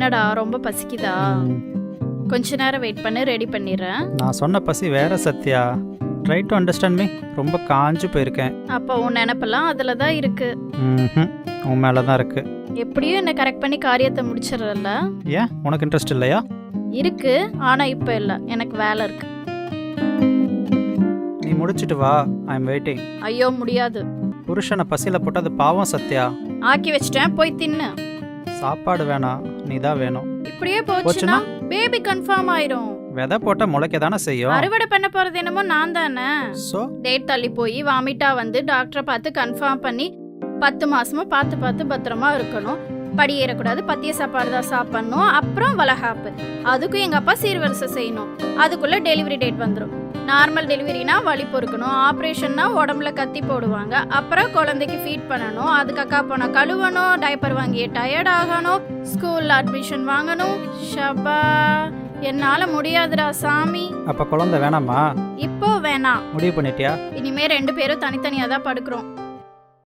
என்னடா ரொம்ப பசிக்குதா? கொஞ்ச நேரம் வெயிட் பண்ணு, ரெடி பண்ணிடுறேன். நான் சொன்ன பசி வேற Sathya. Try to understand me. ரொம்ப காஞ்சு போயிருக்கேன். அப்போ உன் நினப்பெல்லாம் அதில் தான் இருக்கு. உன் மேலே தான் இருக்கு. எப்படியும் என்ன கரெக்ட் பண்ணி காரியத்தை முடிச்சிடறல. ஏன் உனக்கு இன்ட்ரெஸ்ட் இல்லையா? இருக்கு, ஆனா இப்போ இல்லை, எனக்கு வேலை இருக்கு. நீ முடிச்சிட்டு வா, ஐ எம் வெயிட்டிங். ஐயோ முடியாது. புருஷனை பசியில் போட்டு அது பாவம் சத்யா. ஆக்கி வச்சிட்டேன், போய் தின்னு. சாப்பாடு வேணாம், நீ தான் வேணும். இப்படியே போச்சுன்னா பேபி கன்ஃபார்ம் ஆயிரும். விதை போட்ட முளைக்க தானே செய்யும். அறுவடை பண்ண போறது என்னமோ நான் தானே. ஸோ டேட் தள்ளி போய் வாமிட்டா வந்து டாக்டரை பார்த்து கன்ஃபார்ம் பண்ணி 10 மாசமா பார்த்து பத்திரமா இருக்கணும். படி ஏறக்கூடாது, பத்திய சாப்பாடு தான் சாப்பிடணும். அப்புறம் வளகாப்பு, அதுக்கும் எங்க அப்பா சீர்வரிசை செய்யணும். அதுக்குள்ள டெலிவரி டேட் வந்துடும். நார்மல் டெலிவரினா வலி பொறுக்கணும், ஆப்ரேஷன்னா உடம்புல கத்தி போடுவாங்க. அப்புறம் குழந்தைக்கு ஃபீட் பண்ணணும், அதுக்கு அக்கா போனா கழுவணும், டைப்பர் வாங்கி டயர்ட் ஆகணும், ஸ்கூல்ல அட்மிஷன் வாங்கணும். ஷபா, என்னால முடியாதுடா சாமி. அப்ப குழந்தை வேணாமா? இப்போ வேணாம். முடிவு பண்ணிட்டியா? இனிமே 2 பேரும் தனித்தனியா தான் படுக்கிறோம்.